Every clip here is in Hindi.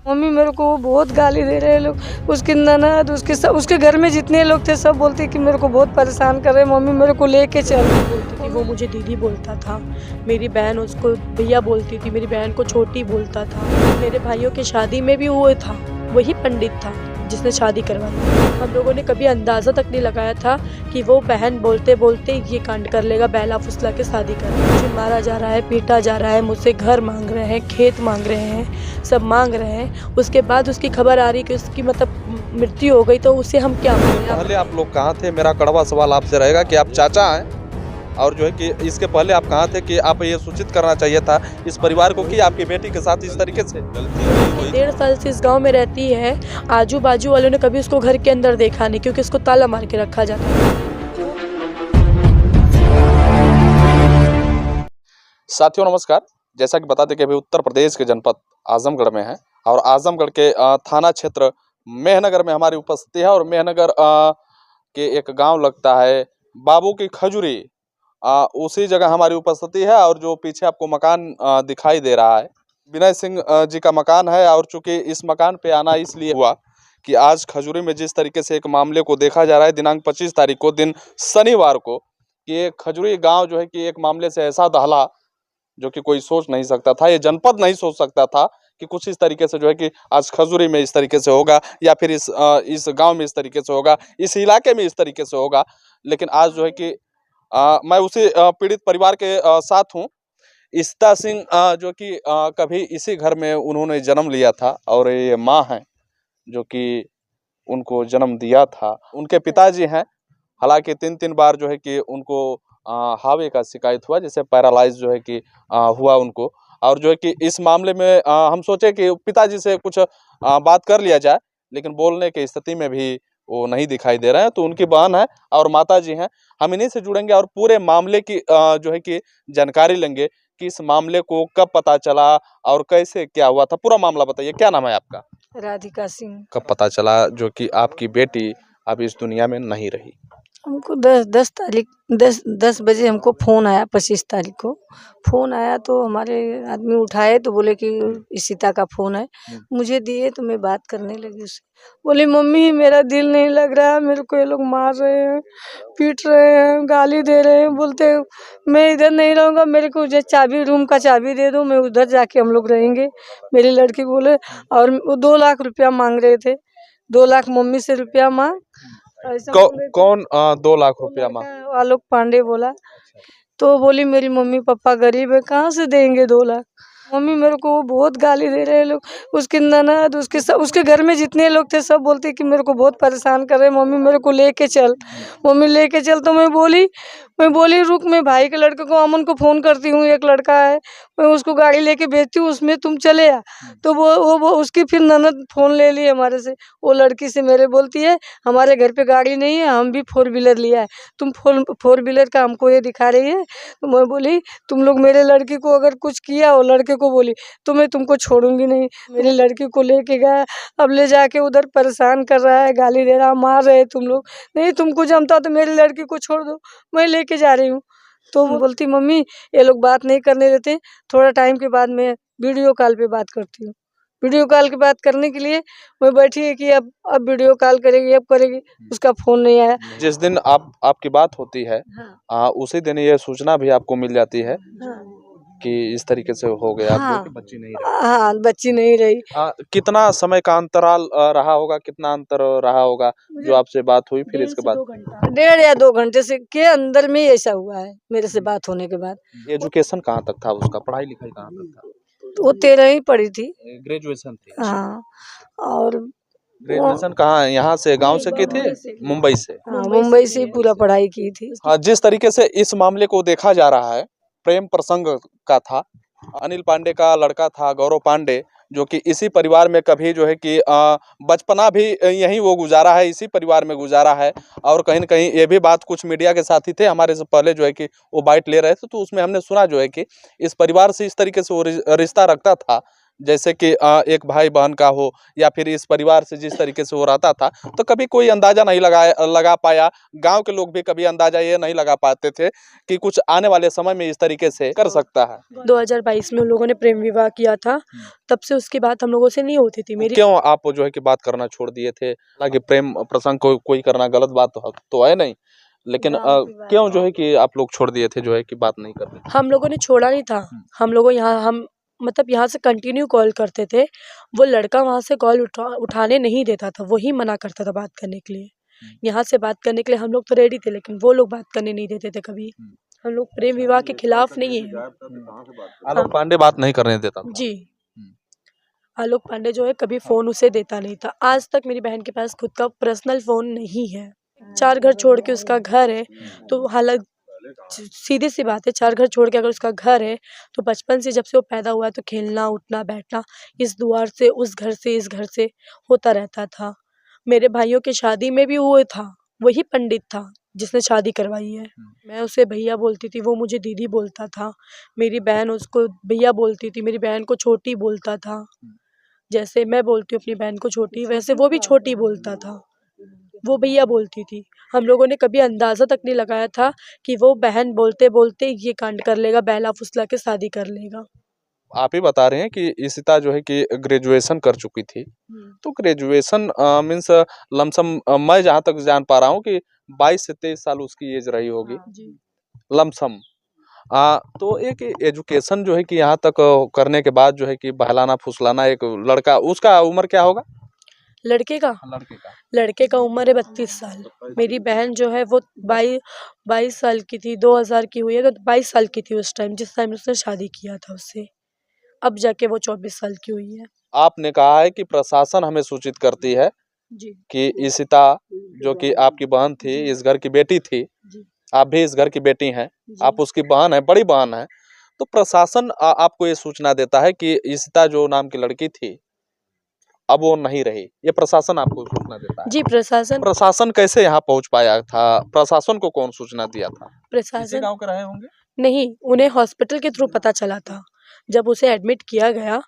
मम्मी मेरे को बहुत गाली दे रहे हैं लोग, उसकी ननद उसके घर में जितने लोग थे सब बोलते कि मेरे को बहुत परेशान कर रहे हैं, मम्मी मेरे को लेके चल। बोलती थी वो मुझे दीदी बोलता था, मेरी बहन उसको भैया बोलती थी, मेरी बहन को छोटी बोलता था। मेरे भाइयों की शादी में भी वो था, वही पंडित था जिसने शादी करवाई। हम लोगों ने कभी अंदाज़ा तक नहीं लगाया था कि वो बहन बोलते बोलते ये कांड कर लेगा, बहला फुसला के शादी कर। मुझे मारा जा रहा है, पीटा जा रहा है, मुझसे घर मांग रहे हैं, खेत मांग रहे हैं, सब मांग रहे हैं। उसके बाद उसकी खबर आ रही कि उसकी मृत्यु हो गई, तो उसे हम क्या बोलें। पहले आप लोग कहाँ थे? मेरा कड़वा सवाल आपसे रहेगा कि आप चाचा हैं और जो है कि इसके पहले आप कहाँ थे कि आप ये सूचित करना चाहिए था इस परिवार को कि आपकी बेटी के साथ इस तरीके से 1.5 साल से इस गांव में रहती है। आजू बाजू वालों ने कभी उसको घर के अंदर देखा नहीं, क्योंकि उसको ताला मार के रखा जाता है। साथियों नमस्कार। जैसा कि बता दें कि अभी उत्तर प्रदेश के जनपद आजमगढ़ में है और आजमगढ़ के थाना क्षेत्र मेहनगर में हमारी उपस्थिति है और मेहनगर के एक गांव लगता है बाबू की खजूरी, उसी जगह हमारी उपस्थिति है। और जो पीछे आपको मकान दिखाई दे रहा है विनय सिंह जी का मकान है। और चूंकि इस मकान पे आना इसलिए हुआ कि आज खजूरी में जिस तरीके से एक मामले को देखा जा रहा है, दिनांक 25 तारीख को दिन शनिवार को, कि खजूरी गांव जो है कि एक मामले से ऐसा दहला जो कि कोई सोच नहीं सकता था, ये जनपद नहीं सोच सकता था कि कुछ इस तरीके से जो है कि आज खजूरी में इस तरीके से होगा या फिर इस गांव में इस तरीके से होगा, इस इलाके में इस तरीके से होगा। लेकिन आज जो है कि मैं उसी पीड़ित परिवार के साथ हूँ। इस्ता सिंह जो कि कभी इसी घर में उन्होंने जन्म लिया था और ये माँ हैं जो कि उनको जन्म दिया था। उनके पिताजी हैं, हालांकि 3 बार जो है कि उनको हावे का शिकायत हुआ, जैसे पैरालाइज जो है कि हुआ उनको। और जो है कि इस मामले में हम सोचे कि पिताजी से कुछ बात कर लिया जाए, लेकिन बोलने की स्थिति में भी वो नहीं दिखाई दे रहे हैं। तो उनकी बहन है और माता जी हैं, हम इन्हीं से जुड़ेंगे और पूरे मामले की जो है कि जानकारी लेंगे कि इस मामले को कब पता चला और कैसे क्या हुआ था। पूरा मामला बताइए, क्या नाम है आपका? राधिका सिंह। कब पता चला जो कि आपकी बेटी अब इस दुनिया में नहीं रही? हमको 10 बजे हमको फ़ोन आया, 25 तारीख को फ़ोन आया तो हमारे आदमी उठाए तो बोले कि इशिता का फ़ोन है। मुझे दिए तो मैं बात करने लगी उससे। बोली मम्मी मेरा दिल नहीं लग रहा, मेरे को ये लोग मार रहे हैं, पीट रहे हैं, गाली दे रहे हैं, बोलते मैं इधर नहीं रहूँगा, मेरे को जो चाबी रूम का चाबी दे दो, मैं उधर जाके हम लोग रहेंगे। मेरी लड़की बोले, और वो 2 लाख रुपया मांग रहे थे, 2 लाख मम्मी से रुपया मांग। कौन 2 लाख रुपया मांग? आलोक पांडे बोला। तो बोली मेरी मम्मी पापा गरीब है, कहाँ से देंगे 2 लाख। मम्मी मेरे को बहुत गाली दे रहे हैं लोग, उसकी ननद उसके घर में जितने लोग थे सब बोलते कि मेरे को बहुत परेशान कर रहे हैं, मम्मी मेरे को लेके चल, मम्मी लेके चल। तो मैं बोली रुक, मैं भाई के लड़के को अमन को फ़ोन करती हूँ, एक लड़का है, मैं उसको गाड़ी लेके भेजती हूँ, उसमें तुम चले आ। तो वो उसकी फिर ननद फ़ोन ले ली हमारे से, वो लड़की से मेरे बोलती है हमारे घर पे गाड़ी नहीं है, हम भी 4 व्हीलर लिया है, तुम 4 व्हीलर का हमको ये दिखा रही है। तो मैं बोली तुम लोग मेरे लड़की को अगर कुछ किया हो, लड़के को बोली तो मैं तुमको छोड़ूंगी नहीं। मेरी लड़की को लेके गया, अब ले जाके उधर परेशान कर रहा है, गाली दे रहा, मार रहे तुम लोग, नहीं तुमको जमता तो मेरी लड़की को छोड़ दो, मैं लेके जा रही हूँ। तो वो बोलती मम्मी ये लोग बात नहीं करने देते, थोड़ा टाइम के बाद मैं वीडियो कॉल पे बात करती हूँ। वीडियो कॉल की बात करने के लिए मैं बैठी है कि अब वीडियो कॉल करेगी, अब करेगी, उसका फ़ोन नहीं आया। जिस दिन आपकी बात होती है उसी दिन ये सूचना भी आपको मिल जाती है कि इस तरीके से हो गया, हाँ। आपको कि बच्ची नहीं रही। हाँ बच्ची नहीं रही। कितना समय का अंतराल रहा होगा, कितना अंतर रहा होगा जो आपसे बात हुई फिर इसके बाद? 1.5 या 2 घंटे से के अंदर में ही ऐसा हुआ है मेरे से बात होने के बाद। एजुकेशन कहाँ तक था उसका, पढ़ाई लिखाई कहाँ तक था? वो 13 ही पढ़ी थी। ग्रेजुएशन थी। हाँ, और ग्रेजुएशन कहाँ, यहाँ से गांव से की थी? मुंबई से। हाँ, मुंबई से ही पूरा पढ़ाई की थी। हाँ, जिस तरीके से इस मामले को देखा जा रहा है, प्रेम प्रसंग का था। अनिल पांडे का लड़का था गौरव पांडे, जो कि इसी परिवार में कभी जो है कि बचपना भी यहीं वो गुजारा है, इसी परिवार में गुजारा है। और कहीं न कहीं ये भी बात कुछ मीडिया के साथी थे हमारे से पहले जो है कि वो बाइट ले रहे थे, तो उसमें हमने सुना जो है कि इस परिवार से इस तरीके से वो रिश्ता रखता था जैसे कि एक भाई बहन का हो या फिर इस परिवार से जिस तरीके से वो रहता था, तो कभी कोई अंदाजा नहीं लगा पाया। गांव के लोग भी कभी अंदाजा ये नहीं लगा पाते थे कि कुछ आने वाले समय में इस तरीके से कर सकता है। 2022 में उन लोगों ने प्रेम विवाह किया था, तब से उसकी बात हम लोगों से नहीं होती थी। मेरी क्यों आप जो है कि बात करना छोड़ दिए थे? हालांकि प्रेम प्रसंग कोई करना गलत बात तो है नहीं, लेकिन क्यों जो है कि आप लोग छोड़ दिए थे जो है कि बात नहीं करनी? हम लोगों ने छोड़ा नहीं था। हम लोगों हम मतलब यहाँ से कंटिन्यू कॉल करते थे। वो लड़का वहाँ से कॉल उठाने नहीं देता था, वही मना करता था बात करने के लिए। यहाँ से बात करने के लिए हम लोग तो रेडी थे, लेकिन वो लोग बात करने नहीं देते थे कभी। हम लोग प्रेम विवाह के खिलाफ नहीं है। आलोक पांडे बात नहीं करने देता था। जी, आलोक पांडे जो है कभी फोन उसे देता नहीं था। आज तक मेरी बहन के पास खुद का पर्सनल फोन नहीं है। 4 घर छोड़ के उसका घर है, तो हालांकि सीधी सी बात है, 4 घर छोड़ के अगर उसका घर है, तो बचपन से जब से वो पैदा हुआ है तो खेलना उठना बैठना इस द्वार से उस घर से इस घर से होता रहता था। मेरे भाइयों की शादी में भी वो था, वही पंडित था जिसने शादी करवाई है। मैं उसे भैया बोलती थी, वो मुझे दीदी बोलता था। मेरी बहन उसको भैया बोलती थी, मेरी बहन को छोटी बोलता था। जैसे मैं बोलती हूँ अपनी बहन को छोटी, वैसे वो भी छोटी बोलता था। वो भैया बोलती थी। हम लोगों ने कभी अंदाज़ा तक नहीं लगाया था कि वो बहन बोलते-बोलते ये कांड कर लेगा, बहला फुसला के शादी कर लेगा। आप ही बता रहे हैं कि इशिता जो है कि ग्रेजुएशन कर चुकी थी, तो ग्रेजुएशन मीन्स लमसम मैं जहाँ तक जान पा रहा हूँ कि 22 से 23 साल उसकी एज रही होगी जी। लमसम। तो एक एजुकेशन जो है कि यहाँ तक करने के बाद जो है कि बहलाना फुसलाना एक लड़का, उसका उम्र क्या होगा? लड़के का लड़के का उम्र है 32 साल। मेरी बहन जो है वो 22 साल की थी, 2000 की हुई है, तो 22 साल की थी उस टाइम, जिस टाइम उसने शादी किया था उससे। अब जाके वो 24 साल की हुई है। आपने कहा है कि प्रशासन हमें सूचित करती है जी। कि इशिता जो कि आपकी बहन थी, इस घर की बेटी थी, जी। आप भी इस घर की बेटी हैं, जी। आप उसकी बहन है, बड़ी बहन है, तो प्रशासन आपको ये सूचना देता है कि इशिता जो नाम की लड़की थी, अब वो नहीं रही। ये प्रशासन आपको सूचना देता है। जी, प्रशासन प्रशासन कैसे यहाँ पहुँच पाया था? प्रशासन को कौन सूचना दिया था? इसी प्रशासन गाँव के रहे होंगे? नहीं, उन्हें हॉस्पिटल के थ्रू पता चला था। जब उसे एडमिट किया गया,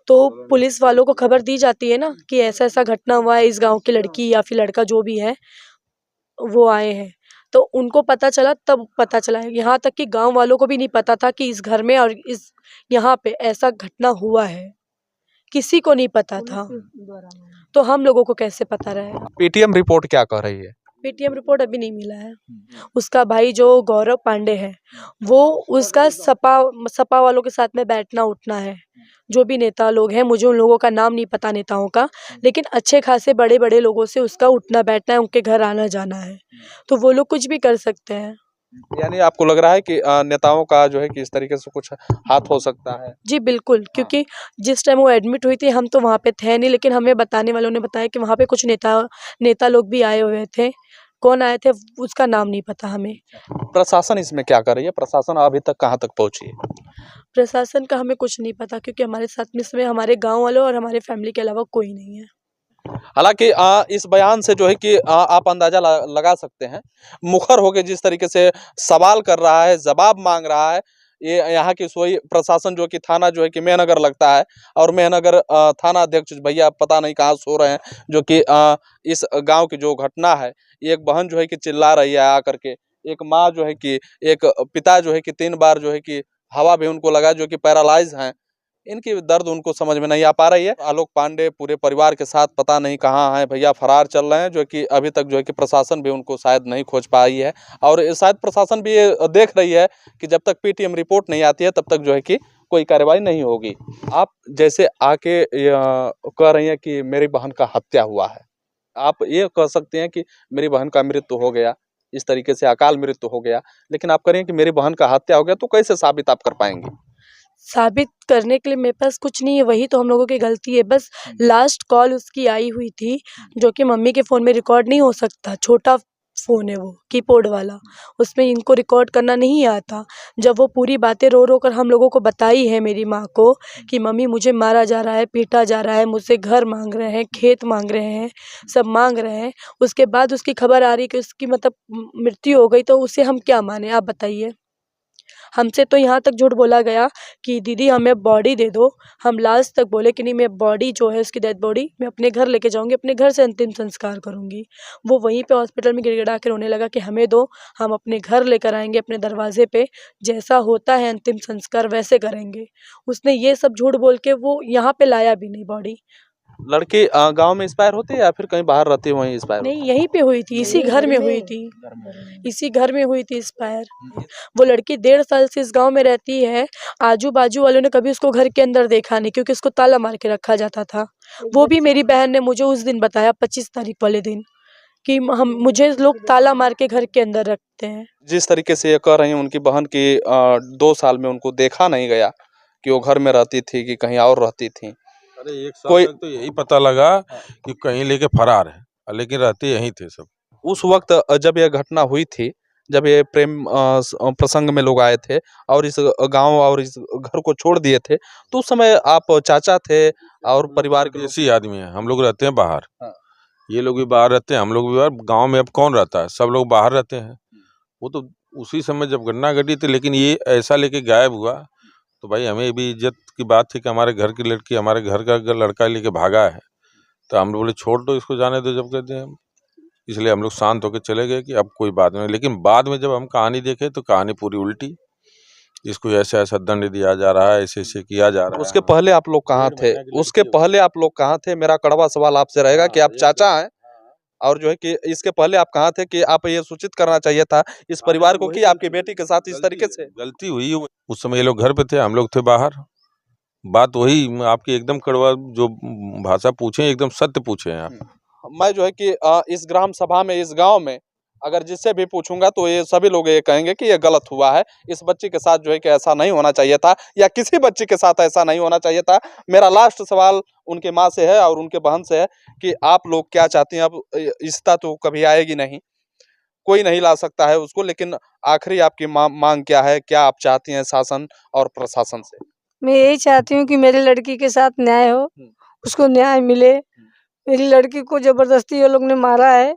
तो पुलिस वालों को खबर दी जाती है ना कि ऐसा-ऐसा घटना हुआ है, इस गाँव की लड़की या फिर लड़का जो भी है, वो आए हैं। तो उनको पता चला, तब पता चला है। यहाँ तक कि गाँव वालों को भी नहीं पता था कि इस घर में और इस यहाँ पे ऐसा घटना हुआ है। किसी को नहीं पता था। तो हम लोगों को कैसे पता रहेगा? पीटीएम रिपोर्ट क्या कह रही है? पेटीएम रिपोर्ट अभी नहीं मिला है। उसका भाई जो गौरव पांडे है, वो उसका सपा वालों के साथ में बैठना उठना है। जो भी नेता लोग हैं, मुझे उन लोगों का नाम नहीं पता नेताओं का, लेकिन अच्छे खासे बड़े-बड़े लोगों से उसका उठना बैठना है, उनके घर आना जाना है। तो वो लोग कुछ भी कर सकते हैं। यानी आपको लग रहा है कि नेताओं का जो है कि इस तरीके से कुछ हाथ हो सकता है? जी बिल्कुल, क्योंकि जिस टाइम वो एडमिट हुई थी हम तो वहाँ पे थे नहीं, लेकिन हमें बताने वालों ने बताया कि वहाँ पे कुछ नेता लोग भी आए हुए थे। कौन आए थे उसका नाम नहीं पता हमें। प्रशासन इसमें क्या कर रही है? प्रशासन अभी तक कहाँ तक पहुँची है? प्रशासन का हमें कुछ नहीं पता, क्योंकि हमारे साथ में इसमें हमारे गाँव वालों और हमारे फैमिली के अलावा कोई नहीं है। हालांकि इस बयान से जो है कि आप अंदाजा लगा सकते हैं, मुखर होकर जिस तरीके से सवाल कर रहा है, जवाब मांग रहा है, ये यहाँ की सोई प्रशासन जो कि थाना जो है कि मेहनगर लगता है, और मेहनगर थाना अध्यक्ष भैया पता नहीं कहाँ सो रहे हैं, जो कि इस गांव की जो घटना है, एक बहन जो है कि चिल्ला रही है आकर के, एक माँ जो है कि, एक पिता जो है कि 3 बार जो है कि हवा भी उनको लगा, जो कि पैरालाइज हैं। इनकी दर्द उनको समझ में नहीं आ पा रही है। आलोक पांडे पूरे परिवार के साथ पता नहीं कहाँ हैं, भैया फरार चल रहे हैं, जो कि अभी तक जो है कि प्रशासन भी उनको शायद नहीं खोज पाई है, और शायद प्रशासन भी ये देख रही है कि जब तक पीटीएम रिपोर्ट नहीं आती है तब तक जो है कि कोई कार्रवाई नहीं होगी। आप जैसे आके कह रही हैं कि मेरी बहन का हत्या हुआ है, आप ये कह सकते हैं कि मेरी बहन का मृत्यु हो गया, इस तरीके से अकाल मृत्यु हो गया, लेकिन आप कह रही हैं कि मेरी बहन का हत्या हो गया, तो कैसे साबित आप कर पाएंगे? साबित करने के लिए मेरे पास कुछ नहीं है, वही तो हम लोगों की गलती है। बस लास्ट कॉल उसकी आई हुई थी, जो कि मम्मी के फ़ोन में रिकॉर्ड नहीं हो सकता। छोटा फ़ोन है वो, कीपैड वाला, उसमें इनको रिकॉर्ड करना नहीं आता। जब वो पूरी बातें रो कर हम लोगों को बताई है मेरी माँ को कि मम्मी मुझे मारा जा रहा है, पीटा जा रहा है, मुझसे घर मांग रहे हैं, खेत मांग रहे हैं, सब मांग रहे हैं। उसके बाद उसकी खबर आ रही कि उसकी मतलब मृत्यु हो गई, तो उसे हम क्या माने, आप बताइए। हमसे तो यहाँ तक झूठ बोला गया कि दीदी हमें बॉडी दे दो। हम लास्ट तक बोले कि नहीं, मैं बॉडी जो है उसकी डेड बॉडी मैं अपने घर लेके जाऊँगी, अपने घर से अंतिम संस्कार करूँगी। वो वहीं पे हॉस्पिटल में गिड़गिड़ा के रोने लगा कि हमें दो, हम अपने घर लेकर आएंगे, अपने दरवाजे पे जैसा होता है अंतिम संस्कार वैसे करेंगे। उसने ये सब झूठ बोल के वो यहाँ पे लाया भी नहीं बॉडी। लड़की गांव में एक्सपायर होती है या फिर कहीं बाहर रहती है वहीं एक्सपायर? नहीं, यहीं पे हुई थी, इसी घर में हुई थी, इसी घर में हुई थी एक्सपायर। वो लड़की 1.5 साल से इस गांव में रहती है। आजू बाजू वालों ने कभी उसको घर के अंदर देखा नहीं, क्योंकि उसको ताला मार के रखा जाता था। वो भी मेरी बहन ने मुझे उस दिन बताया, 25 तारीख वाले दिन, कि हम मुझे लोग ताला मार के घर के अंदर रखते हैं। जिस तरीके से ये कह रही हैं उनकी बहन की 2 साल में उनको देखा नहीं गया कि वो घर में रहती थी कि कहीं और रहती थी। अरे 1 साल कोई- तक तो यही पता लगा कि कहीं लेके फरार है, लेकिन रहते यहीं थे सब। उस वक्त जब यह घटना हुई थी, जब ये प्रेम प्रसंग में लोग आए थे और इस गांव और इस घर को छोड़ दिए थे, तो उस समय आप चाचा थे और परिवार के ऐसी आदमी है, हम लोग रहते हैं बाहर। हाँ। ये लोग भी बाहर रहते हैं, हम लोग भी बाहर। गांव में अब कौन रहता है, सब लोग बाहर रहते हैं। वो तो उसी समय जब घटना घटी थी, लेकिन ये ऐसा लेके गायब हुआ तो भाई हमें भी इज्जत की बात थी कि हमारे घर की लड़की हमारे घर का लड़का लेके भागा है, तो हम लोग बोले छोड़ दो इसको, जाने दो। जब कहते हैं इसलिए हम लोग शांत होकर चले गए कि अब कोई बात नहीं। लेकिन बाद में जब हम कहानी देखे तो कहानी पूरी उल्टी, इसको ऐसा ऐसा दंड दिया जा रहा है, ऐसे ऐसे किया जा रहा है। उसके पहले आप लोग कहाँ थे? उसके पहले आप लोग कहाँ थे? मेरा कड़वा सवाल आपसे रहेगा कि आप चाचा हैं और जो है कि इसके पहले आप कहाँ थे कि आप ये सूचित करना चाहिए था इस परिवार को कि आपकी बेटी के साथ इस तरीके से गलती हुई। उस समय ये लोग घर पे थे, हम लोग थे बाहर। बात वही आपकी एकदम कड़वा जो भाषा पूछे, एकदम सत्य पूछे हैं आप। मैं जो है कि इस ग्राम सभा में, इस गांव में अगर जिससे भी पूछूंगा तो ये सभी लोग ये कहेंगे कि ये गलत हुआ है, इस बच्ची के साथ जो है कि ऐसा नहीं होना चाहिए था या किसी बच्ची के साथ ऐसा नहीं होना चाहिए था। मेरा लास्ट सवाल उनके माँ से है और उनके बहन से है कि आप लोग क्या चाहती हैं? अब रिश्ता तो कभी आएगी नहीं, कोई नहीं ला सकता है उसको, लेकिन आखिरी आपकी मांग क्या है? क्या आप चाहती हैं शासन और प्रशासन से? मैं यही चाहती हूँ कि मेरी लड़की के साथ न्याय हो, उसको न्याय मिले। मेरी लड़की को जबरदस्ती वो लोग ने मारा है,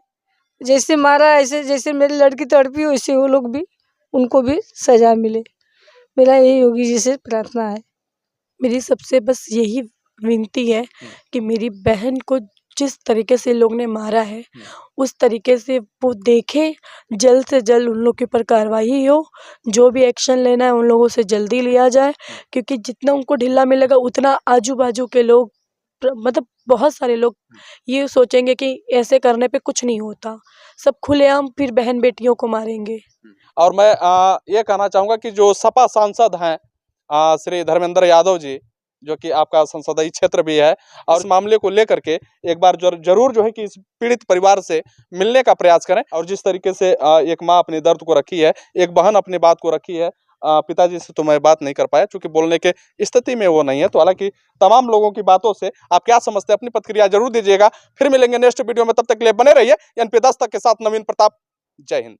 जैसे मारा ऐसे, जैसे मेरी लड़की तड़पी वैसे वो लोग भी, उनको भी सजा मिले। मेरा यही होगी जिसे प्रार्थना है। मेरी सबसे बस यही विनती है कि मेरी बहन को जिस तरीके से लोग ने मारा है उस तरीके से वो देखे, जल्द से जल्द उन लोग के ऊपर कार्रवाई हो, जो भी एक्शन लेना है उन लोगों से जल्दी लिया जाए। क्योंकि जितना उनको ढिल्ला मिलेगा उतना आजू बाजू के लोग, मतलब बहुत सारे लोग ये सोचेंगे कि ऐसे करने पे कुछ नहीं होता, सब खुलेआम फिर बहन बेटियों को मारेंगे। और मैं ये कहना चाहूँगा कि जो सपा सांसद हैं श्री धर्मेंद्र यादव जी, जो कि आपका संसदीय क्षेत्र भी है, और इस मामले को लेकर के एक बार जरूर जो है कि इस पीड़ित परिवार से मिलने का प्रयास करें। और जिस तरीके से एक माँ अपने दर्द को रखी है, एक बहन अपनी बात को रखी है, पिताजी से तो मैं बात नहीं कर पाया क्योंकि बोलने के स्थिति में वो नहीं है। तो हालांकि तमाम लोगों की बातों से आप क्या समझते हैं, अपनी प्रतिक्रिया जरूर दीजिएगा। फिर मिलेंगे नेक्स्ट वीडियो में, तब तक के लिए बने रहिए। NP 10 तक के साथ नवीन प्रताप। जय हिंद।